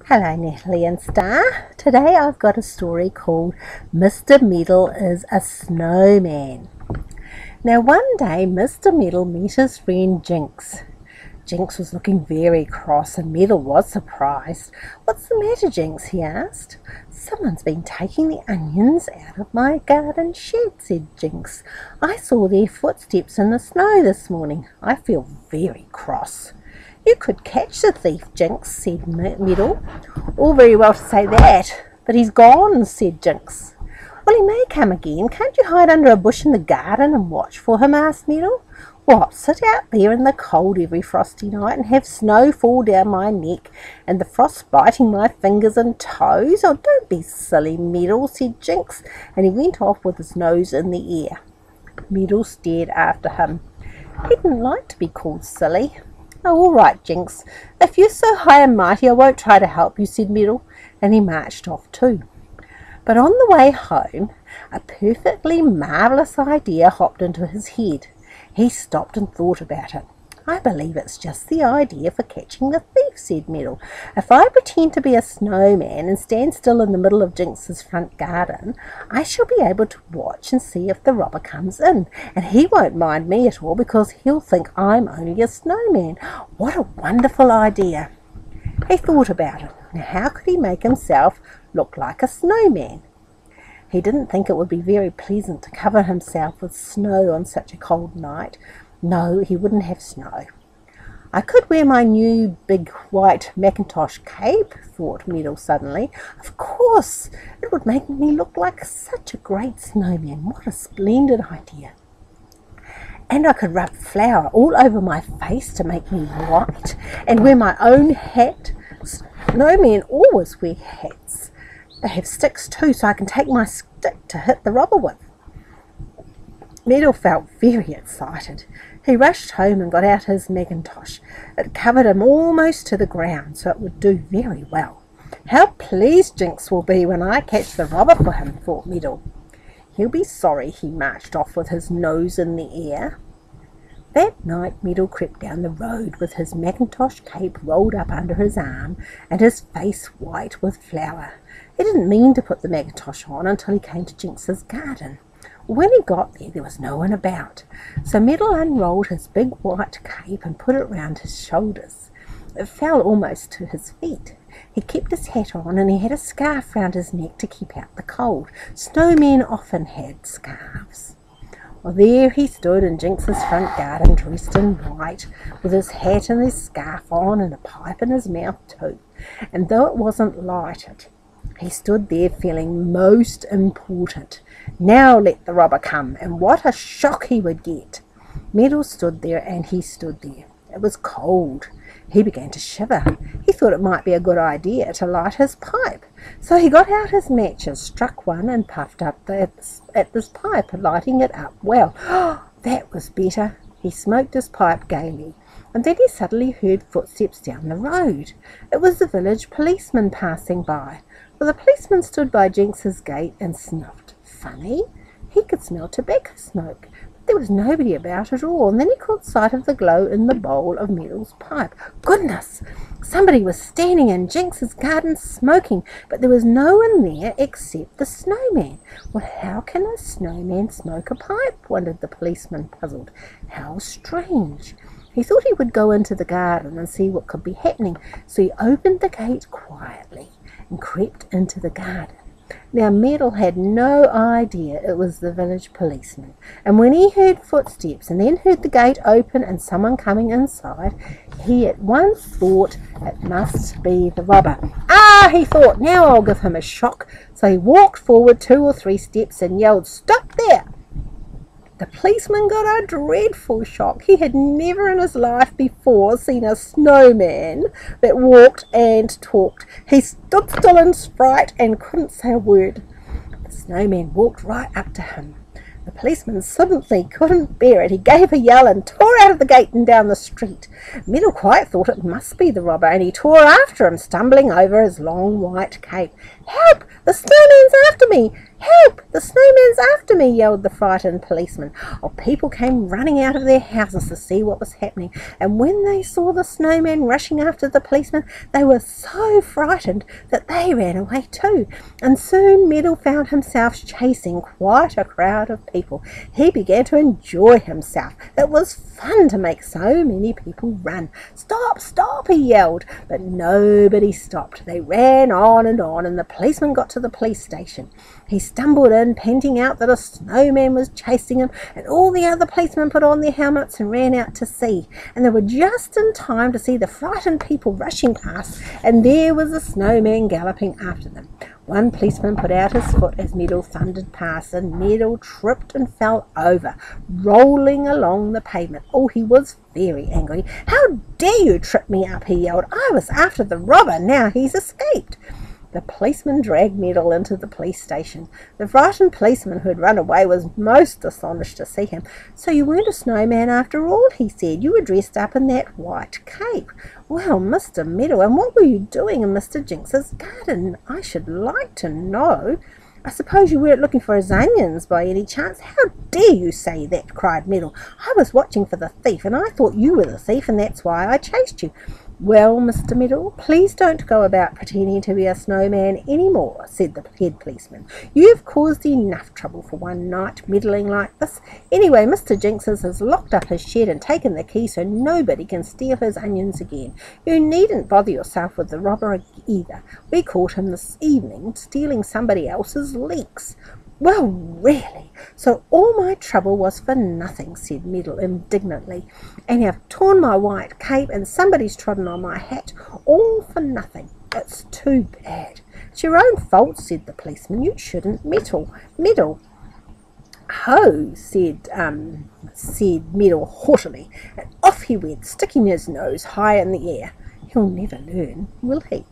Hello Natalie and Star. Today I've got a story called Mr. Meddle is a Snowman. Now one day Mr. Meddle met his friend Jinx. Jinx was looking very cross and Meddle was surprised. "What's the matter, Jinx?" he asked. "Someone's been taking the onions out of my garden shed," said Jinx. "I saw their footsteps in the snow this morning. I feel very cross." "You could catch the thief, Jinx," said Meddle. "All very well to say that, but he's gone," said Jinx. "Well, he may come again. Can't you hide under a bush in the garden and watch for him?" asked Meddle. "What, sit out there in the cold every frosty night and have snow fall down my neck and the frost biting my fingers and toes? Oh, don't be silly, Meddle," said Jinx, and he went off with his nose in the air. Meddle stared after him. He didn't like to be called silly. "Oh, all right, Jinx. If you're so high and mighty, I won't try to help you," said Meddle, and he marched off too. But on the way home, a perfectly marvellous idea hopped into his head. He stopped and thought about it. "I believe it's just the idea for catching the thief," said Meddle. "If I pretend to be a snowman and stand still in the middle of Jinx's front garden, I shall be able to watch and see if the robber comes in, and he won't mind me at all because he'll think I'm only a snowman. What a wonderful idea!" He thought about it. Now, how could he make himself look like a snowman? He didn't think it would be very pleasant to cover himself with snow on such a cold night. No, he wouldn't have snow. "I could wear my new big white mackintosh cape," thought Meddle suddenly. "Of course, it would make me look like such a great snowman. What a splendid idea. And I could rub flour all over my face to make me white and wear my own hat. Snowmen always wear hats. They have sticks too, so I can take my stick to hit the robber with." Meddle felt very excited. He rushed home and got out his mackintosh. It covered him almost to the ground, so it would do very well. "How pleased Jinx will be when I catch the robber for him," thought Meddle. "He'll be sorry he marched off with his nose in the air." That night Meddle crept down the road with his mackintosh cape rolled up under his arm and his face white with flour. He didn't mean to put the mackintosh on until he came to Jinx's garden. When he got there was no one about, so Meddle unrolled his big white cape and put it round his shoulders. It fell almost to his feet. He kept his hat on and he had a scarf round his neck to keep out the cold. Snowmen often had scarves. Well, there he stood in Jinx's front garden, dressed in white, with his hat and his scarf on and a pipe in his mouth too. And though it wasn't lighted, he stood there feeling most important. Now let the robber come, and what a shock he would get. Meddle stood there and he stood there. It was cold. He began to shiver. He thought it might be a good idea to light his pipe. So he got out his matches, struck one and puffed up at this pipe, lighting it up well. Oh, that was better. He smoked his pipe gaily, and then he suddenly heard footsteps down the road. It was the village policeman passing by. Well, the policeman stood by Jinx's gate and snuffed. Funny, he could smell tobacco smoke, but there was nobody about at all. And then he caught sight of the glow in the bowl of Meddle's pipe. Goodness! Somebody was standing in Jinx's garden smoking, but there was no one there except the snowman. Well, how can a snowman smoke a pipe? Wondered the policeman, puzzled. How strange! He thought he would go into the garden and see what could be happening, so he opened the gate quietly and crept into the garden. Now Meddle had no idea it was the village policeman, and when he heard footsteps and then heard the gate open and someone coming inside, he at once thought it must be the robber. "Ah," he thought, "now I'll give him a shock." So he walked forward 2 or 3 steps and yelled, "Stop there!" The policeman got a dreadful shock. He had never in his life before seen a snowman that walked and talked. He stood still in fright and couldn't say a word. The snowman walked right up to him. The policeman simply couldn't bear it. He gave a yell and tore out of the gate and down the street. Meddle quite thought it must be the robber, and he tore after him, stumbling over his long white cape. "Help! The snowman's after me!" "Help! The snowman's after me!" yelled the frightened policeman. Oh, people came running out of their houses to see what was happening, and when they saw the snowman rushing after the policeman, they were so frightened that they ran away too. And soon Meddle found himself chasing quite a crowd of people. He began to enjoy himself. It was fun to make so many people run. "Stop, stop!" he yelled, but nobody stopped. They ran on, and the policeman got to the police station. He stumbled in, panting out that a snowman was chasing him, and all the other policemen put on their helmets and ran out to see. And they were just in time to see the frightened people rushing past, and there was the snowman galloping after them. One policeman put out his foot as Meddle thundered past, and Meddle tripped and fell over, rolling along the pavement. Oh, he was very angry. "How dare you trip me up?" he yelled. "I was after the robber. Now he's escaped." The policeman dragged Meddle into the police station. The frightened policeman who had run away was most astonished to see him. "So you weren't a snowman after all," he said. "You were dressed up in that white cape." "Well, Mr. Meddle, and what were you doing in Mr. Jinx's garden, I should like to know? I suppose you weren't looking for his onions by any chance?" "How dare you say that?" cried Meddle. "I was watching for the thief, and I thought you were the thief, and that's why I chased you." "Well, Mr. Meddle, please don't go about pretending to be a snowman any more," said the head policeman. "You've caused enough trouble for one night, meddling like this. Anyway, Mr. Jinxes has locked up his shed and taken the key so nobody can steal his onions again. You needn't bother yourself with the robber either. We caught him this evening stealing somebody else's leeks." "Well, really, so all my trouble was for nothing," said Meddle indignantly. "And you've torn my white cape, and somebody's trodden on my hat, all for nothing. It's too bad." "It's your own fault," said the policeman. "You shouldn't meddle." "Ho!" said Meddle haughtily, and off he went, sticking his nose high in the air. "He'll never learn, will he?"